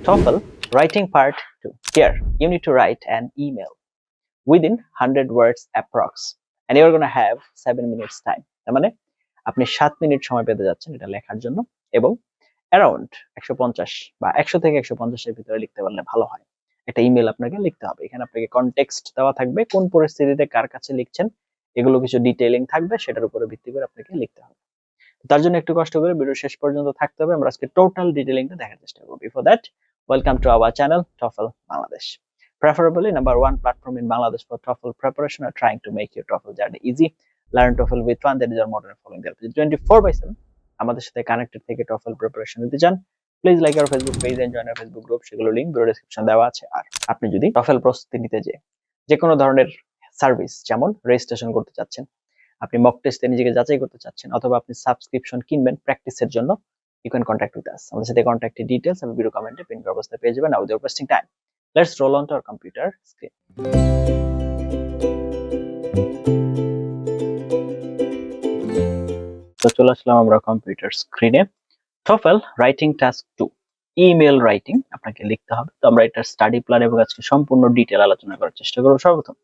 TOEFL writing part 2. Here, you need to write an email within 100 words approx. And you're going to have 7 minutes time. তার মানে আপনি 7 minute সময় পেতে যাচ্ছেন এটা লেখার জন্য এবং অ্যারাউন্ড 150 বা 100 থেকে 150 এর ভিতরে লিখতে পারলে ভালো হয়। একটা ইমেল আপনাকে লিখতে হবে। এখানে আপনাকে কনটেক্সট দেওয়া থাকবে, কোন পরিস্থিতিতে কার কাছে লিখছেন এগুলো কিছু ডিটেইলিং থাকবে, সেটার উপরে ভিত্তি করে আপনাকে লিখতে হবে। তার জন্য একটু কষ্ট করে ভিডিও শেষ পর্যন্ত থাকতে হবে। আমরা আজকে টোটাল ডিটেইলিংটা দেখার চেষ্টা করব। Before that, welcome to our channel TOEFL Bangladesh. Preferably number one platform in Bangladesh for TOEFL preparation or trying to make your TOEFL journey easy. Learn TOEFL with fun. That is our motto following there. 24/7 আমাদের সাথে connected থেকে TOEFL preparation নিতে চান, please like our Facebook page and join our Facebook group. সেগুলো link video description দেওয়া আছে। আর আপনি যদি TOEFL প্রস্তুতি নিতে যে কোনো ধরনের সার্ভিস যেমন রেজিস্ট্রেশন করতে চাচ্ছেন, আপনি মক টেস্টে নিজেকে যাচাই করতে চাচ্ছেন, অথবা আপনি সাবস্ক্রিপশন কিনবেন প্র্যাকটিসের জন্য, you can contact with us. আমাদের সাথে কন্ট্যাক্টের ডিটেইলস আমি ভিডিও কমেন্টে পিন করা অবস্থায় পেয়ে যাবেন। Now without wasting time, let's roll on to our computer screen. তো চলে আসলাম আমরা কম্পিউটার স্ক্রিনে। TOEFL writing task 2, email writing আপনাকে লিখতে হবে। তো আমরা এটা স্টাডি প্ল্যান এবং আজকে সম্পূর্ণ ডিটেইল আলোচনা করার চেষ্টা করব। সর্বপ্রথম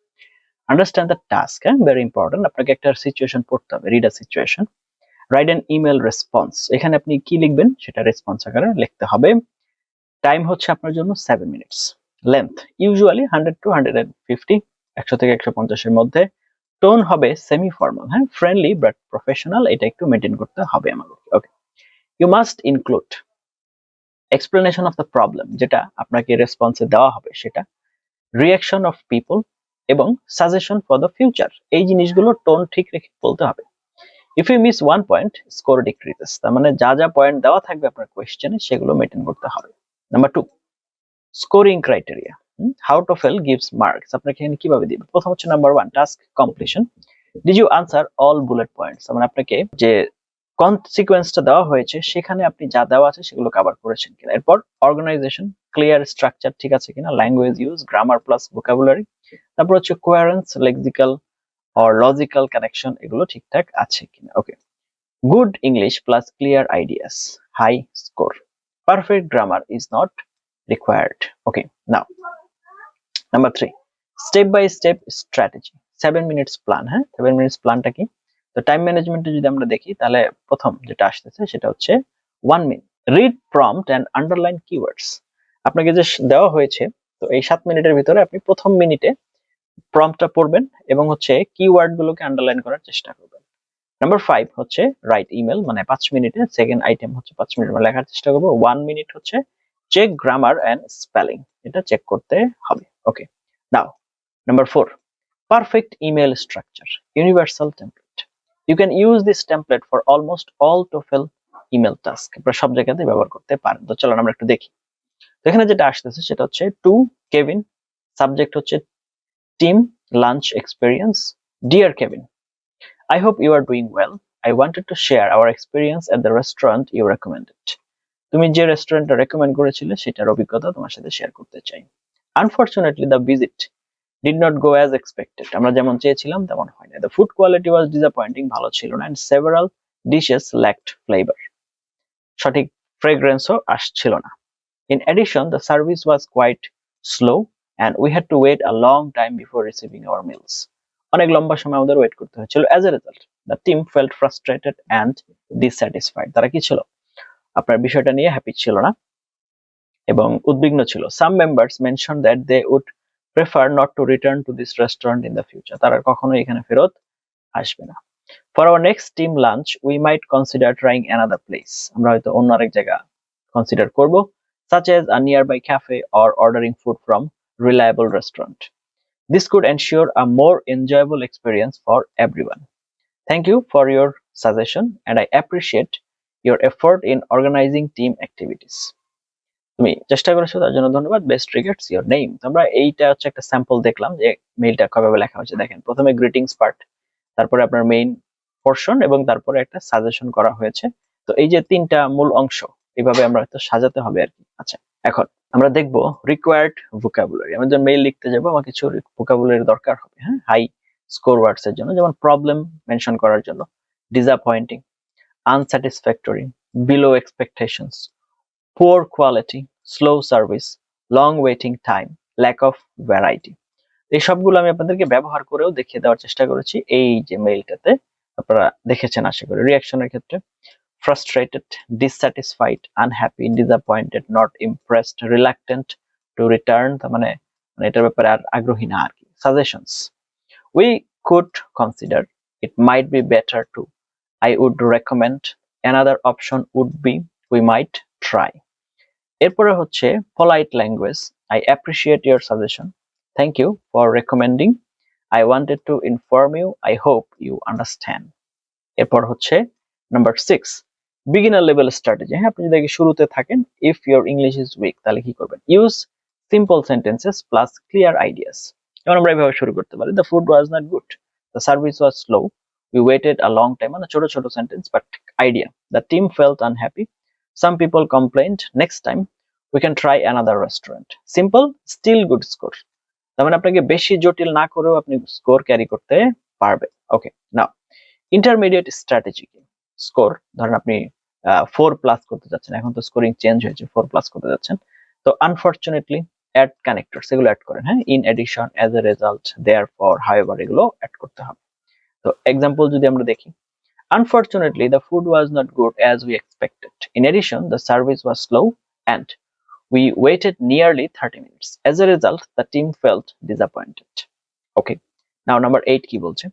understand the task, very important. আপনাকে একটা সিচুয়েশন পড়তে হবে, read a situation, write an email response. এখানে আপনি কি লিখবেন সেটা রেসপন্স আকারে লিখতে হবে। টাইম হচ্ছে আপনার জন্য 7 মিনিটস। লেন্থ ইউজুয়ালি 100 to 150, 100 থেকে 150 এর মধ্যে। টোন হবে সেমি ফর্মাল, হ্যাঁ, ফ্রেন্ডলি বাট প্রফেশনাল, এটা একটু মেইনটেইন করতে হবে আমাদের। Okay, you must include explanation of the problem, যেটা আপনাকে রেসপন্সে দেওয়া হবে সেটা, রিঅ্যাকশন অফ পিপল এবং সাজেশন ফর দ্য ফিউচার। এই জিনিসগুলো টোন ঠিক রেখে বলতে হবে। If you miss one point, score decreases. তার মানে যা যা পয়েন্ট দেওয়া থাকবে আপনার কোয়েশ্চেনে সেগুলো মেইনটেইন করতে হবে। Number 2, scoring criteria, how TOEFL gives marks। আপনাকে এখানে কিভাবে দিবে? প্রথম হচ্ছে number 1, task completion. Did you answer all bullet points? মানে আপনাকে যে কনসিকোয়েন্সটা দেওয়া হয়েছে সেখানে আপনি যা দেওয়া আছে সেগুলো কভার করেছেন কিনা। এরপর অর্গানাইজেশন, ক্লিয়ার স্ট্রাকচার ঠিক আছে কিনা, language use, grammar plus vocabulary. তারপর হচ্ছে coherence, lexical or logical connection, এগুলো ঠিকঠাক আছে কিনা। ওকে, good English plus clear ideas, high score. Perfect grammar is not required. Okay, now number 3, step by step strategy, 7 minutes plan। হ্যাঁ, 7 minutes প্ল্যানটা কি? তো টাইম ম্যানেজমেন্টে যদি আমরা দেখি তাহলে প্রথম যেটা আসতেছে সেটা হচ্ছে 1 minute, read prompt and underline keywords। আপনাকে যে দেওয়া হয়েছে, তো এই 7 মিনিটের ভিতরে আপনি প্রথম মিনিটে প্রম্পটটা পড়বেন এবং হচ্ছে কিওয়ার্ড গুলোকে আন্ডারলাইন করার চেষ্টা করবেন। নাম্বার 5 হচ্ছে রাইট ইমেল, মানে 5 মিনিটে। সেকেন্ড আইটেম হচ্ছে 5 মিনিট লেখার চেষ্টা করব। 1 মিনিট হচ্ছে চেক গ্রামার এন্ড স্পেলিং, এটা চেক করতে হবে। Okay, now number 4, perfect email structure, universal template. You can use this template for almost all TOEFL email task. আপনারা সব জায়গাতে ব্যবহার করতে পারেন। তো চলো আমরা একটু দেখি। তো এখানে যেটা আসতেছে সেটা হচ্ছে টু কেভিন, সাবজেক্ট হচ্ছে team lunch experience. Dear Kevin, I hope you are doing well. I wanted to share our experience at the restaurant you recommended. তুমি যে রেস্টুরেন্টটা রেকমেন্ড করেছিলে সেটার অভিজ্ঞতা তোমার সাথে শেয়ার করতে চাই। Unfortunately, the visit did not go as expected. আমরা যেমন চেয়েছিলাম তেমন হয় না। The food quality was disappointing, ভালো ছিল না, and several dishes lacked flavor. সঠিক ফ্রেগ্রেন্সও আসছিল না। In addition, the service was quite slow and we had to wait a long time before receiving our meals. অনেক লম্বা সময় আমাদের ওয়েট করতে হয়েছিল। As a result, the team felt frustrated and dissatisfied. তারা কি ছিল? আপনার বিষয়টা নিয়ে হ্যাপি ছিল না এবং উদ্বিগ্ন ছিল। Some members mentioned that they would prefer not to return to this restaurant in the future. তারা কখনোই এখানে ফেরত আসবে না। For our next team lunch, we might consider trying another place. আমরা হয়তো অন্য আরেক জায়গা কনসিডার করব, such as a nearby cafe or ordering food from reliable restaurant. This could ensure a more enjoyable experience for everyone. Thank you for your suggestion and I appreciate your effort in organizing team activities. তুমি চেষ্টা করেছো তার জন্য ধন্যবাদ। Best regards, your name. তোমরা এইটা হচ্ছে একটা স্যাম্পল দেখলাম যে মেইলটা কিভাবে লেখা হয়েছে। দেখেন, প্রথমে গ্রিটিংস পার্ট, তারপরে আপনার মেইন পোরশন এবং তারপরে একটা সাজেশন করা হয়েছে। তো এই যে তিনটা মূল অংশ এইভাবে আমরা হয়তো সাজাতে হবে আর কি। আচ্ছা, এখন আমরা দেখবো রিকোয়ার্ড ভোকাবুলারি। আমি যখন মেইল লিখতে যাবো আমার কিছু ভোকাবুলারি দরকার হবে, হ্যাঁ, হাই স্কোর ওয়ার্ডস এর জন্য, যেমন প্রবলেম মেনশন করার জন্য disappointing, unsatisfactory, below expectations, poor quality, slow service, long waiting time, lack of variety. এই সবগুলো আমি আপনাদেরকে ব্যবহার করেও দেখিয়ে দেওয়ার চেষ্টা করেছি এই যে মেইলটাতে। আপনারা দেখেছেন আশা করি। রিঅ্যাকশনের ক্ষেত্রে frustrated, dissatisfied, unhappy, disappointed, not impressed, reluctant to return, তার মানে এটার ব্যাপারে আর আগ্রহী না আর কি। Suggestions, we could consider, it might be better to, I would recommend, another option would be, we might try। এরপরে হচ্ছে polite language, I appreciate your suggestion, thank you for recommending, I wanted to inform you, I hope you understand। এরপর হচ্ছে number 6, beginner level strategy. হ্যাঁ, আপনি যদি শুরুতে থাকেন, if your English is weak, তাহলে কি করবেন? Use simple sentences plus clear ideas. যেমন আমরা এইভাবে শুরু করতে পারি, the food was not good, the service was slow, we waited a long time, মানে ছোট ছোট sentence but idea. The team felt unhappy, some people complained, next time we can try another restaurant. Simple, still good score. তার মানে আপনাকে বেশি জটিল না করেও আপনি স্কোর ক্যারি করতে পারবেন। ওকে, নাও ইন্টারমিডিয়েট স্ট্র্যাটেজি কি? স্কোর ধরেন আপনি 4+ করতে যাচ্ছেন, এখন তো স্কোরিং চেঞ্জ হয়েছে, 4+ করতে যাচ্ছেন। তো আনফরচুনেটলি অ্যাড কানেক্টরস, এগুলো অ্যাড করেন। হ্যাঁ, in addition, as a result, therefore, however, এগুলো অ্যাড করতে হবে। তো এক্সাম্পল যদি আমরা দেখি, unfortunately the food was not good as we expected, in addition the service was slow and we waited nearly 30 minutes, as a result the team felt disappointed। okay, now number 8 কি বলছে?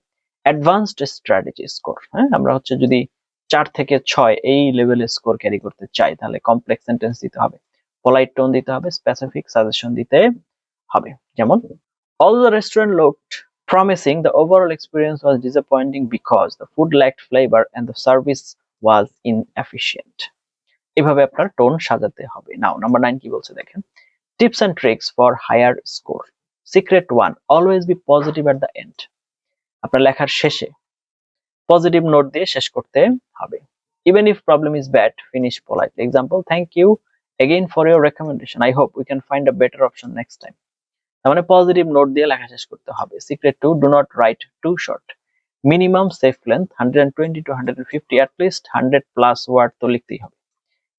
Advanced strategy score. হ্যাঁ, আমরা হচ্ছে যদি 4 থেকে 6 এই লেভেলের score carry করতে চাই, তাহলে কমপ্লেক্স সেন্টেন্স দিতে হবে, পোলাইট টোন দিতে হবে, স্পেসিফিক সাজেশন দিতে হবে। যেমন, all the restaurant looked promising, the overall experience was disappointing because the food lacked flavor and the service was inefficient। এভাবে আপনার টোন সাজাতে হবে। নাও নাম্বার 9 কি বলছে দেখেন, tips and tricks for higher score. Secret 1, always be positive at the end. আপনার লেখার শেষে পজিটিভ নোট দিয়ে শেষ করতে হবে। Even if problem is bad, finish politely. Example, thank you again for your recommendation, I hope we can find a better option next time. তার মানে positive note দিয়ে লেখা শেষ করতে হবে। Secret 2, do not write too short. Minimum safe length 120 to 150, at least 100+ word তো লিখতেই হবে,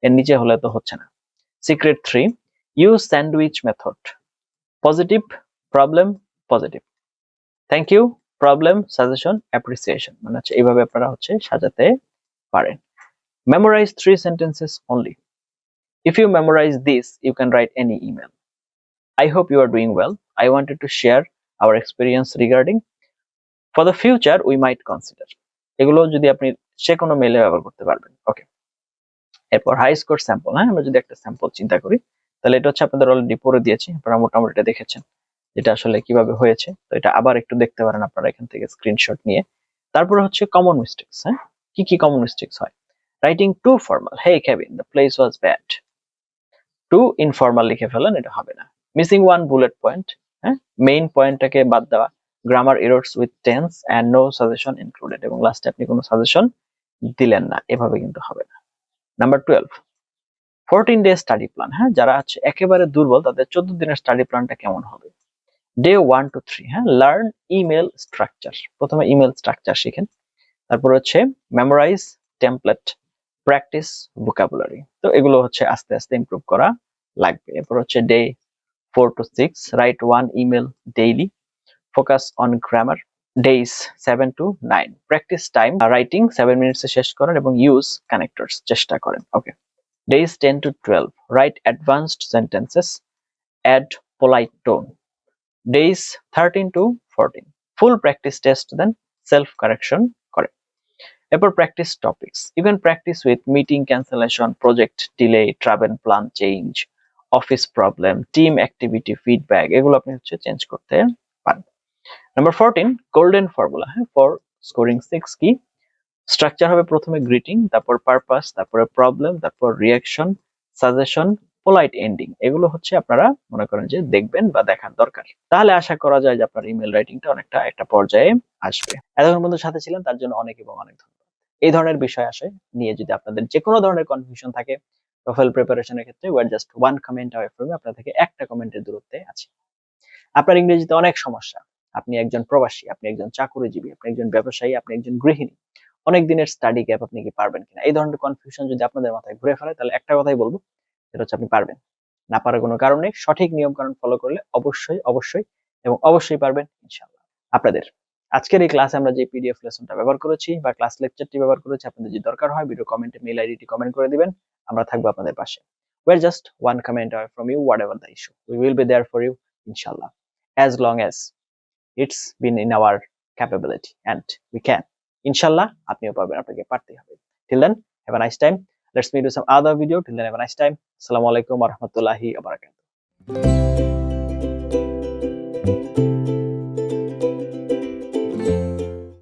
এর নিচে হলে তো হচ্ছে না। Secret 3, use sandwich method. Positive, problem, positive, thank you, problem, suggestion, appreciation. মানে হচ্ছে এইভাবে আপনারা হচ্ছে সাজাতে পারেন। Memorize 3 sentences only. If you memorize this, you can write any email. I hope you are doing well. I wanted to share our experience regarding. For the future, we might consider. এগুলো যদি আপনি যে কোনো মেইলে ব্যবহার করতে পারবেন। ওকে, এরপর হাই স্কোর স্যাম্পল। হ্যাঁ, আমরা যদি একটা স্যাম্পল চিন্তা করি, তাহলে এটা হচ্ছে আপনাদের অলরেডি পড়ে দিয়েছি, আপনারা মোটামুটি এটা দেখেছেন যেটা আসলে কিভাবে হয়েছে। তো এটা আবার একটু দেখতে পারেন আপনারা এখান থেকে স্ক্রিনশট নিয়ে। তারপরে হচ্ছে কমন মিস্টেকস। হ্যাঁ, কি কি কমন মিস্টেকস হয়? Writing too formal, hey Kevin the place was bad. Too informal লিখে ফেলেন, এটা হবে না। মিসিং ওয়ান বুলেট পয়েন্ট, হ্যাঁ, মেইন পয়েন্টটাকে বাদ দেওয়া। Grammar errors with tense and no suggestion included, এবং লাস্টে আপনি কোনো সাজেশন দিলেন না, এভাবে কিন্তু হবে না। Number 12, 14 day study plan. হ্যাঁ, যারা আছে একেবারে দুর্বল, তাদের 14 দিনের স্টাডি প্ল্যানটা কেমন হবে? ডে 1 to 3, হ্যাঁ, লার্ন ইমেল স্ট্রাকচার। প্রথমে ইমেল স্ট্রাকচার শিখেন, তারপর হচ্ছে মেমোরাইজ টেমপ্লেট, প্র্যাকটিস ভোকাবুলারি। তো এগুলো হচ্ছে আস্তে আস্তে ইমপ্রুভ করা লাগবে। এরপর হচ্ছে day 4 to 6, right 1 email daily, focus on grammar. Days 7 to 9, practice time writing 7 মিনিটসে শেষ করেন এবং ইউজ কানেক্টরস চেষ্টা করেন। ওকে, days 10 to 12, write advanced sentences, add polite tone. Days 13 to 14, full practice test, then self correction করে। এরপর practice topics, you can practice with meeting cancellation, project delay, travel plan change, office problem, team activity, feedback, এগুলো আপনি হচ্ছে change করতে পারেন। Number 14, golden formula, হ্যাঁ, for scoring 6 কি? Structure হবে প্রথমে গ্রিটিং, তারপর পারপাস, তারপরে প্রবলেম, তারপর রিঅ্যাকশন, সাজেশন, পোলাইট এন্ডিং। এগুলো হচ্ছে আপনারা মনে করেন যে দেখবেন বা দেখার দরকার, তাহলে আশা করা যায় যে আপনার ইমেল রাইটিংটা অনেকটা একটা পর্যায়ে আসবে। এতক্ষণ পর্যন্ত সাথে ছিলেন তার জন্য অনেক এবং অনেক ধন্যবাদ। এই ধরনের বিষয় আসে নিয়ে যদি আপনাদের যে কোনো ধরনের কনফিউশন থাকে প্রোফাইল প্রিপারেশনের ক্ষেত্রে, we're just one comment away from me, আপনার থেকে একটা কমেন্টের দূরত্বে আছি। আপনার ইংরেজিতে অনেক সমস্যা, আপনি একজন প্রবাসী, আপনি একজন চাকুরিজীবী, আপনি একজন ব্যবসায়ী, আপনি একজন গৃহিণী, অনেক দিনের স্টাডি গ্যাপ, আপনি কি পারবেন কিনা, এই ধরনের কনফিউশন যদি আপনাদের মাথায় ঘুরে ফেলে, তাহলে একটা কথাই বলবো, সেটা হচ্ছে আপনি পারবেন। না পারার কোনো কারণ নেই, সঠিক নিয়ম কানুন ফলো করলে অবশ্যই পারবেন ইনশাআল্লাহ। আপনাদের আজকের এই ক্লাসে আমরা যে পিডিএফ লেসনটা ব্যবহার করেছি বা ক্লাস লেকচারটি ব্যবহার করেছি, আপনাদের যদি দরকার হয় ভিডিও কমেন্টে মেইল আইডিটি কমেন্ট করে দিবেন, আমরা থাকবো আপনাদের পাশে। We're just one comment away from you, whatever the issue. We will be there for you, inshallah, as long as it's been in our capability and we can. Inshallah, আপনিও পারবেন, আপনাকে পারতেই হবে। Till then, have a nice time. Let's meet with some other video. Till then, have a nice time. Assalamu alaikum wa rahmatullahi wa barakatuh.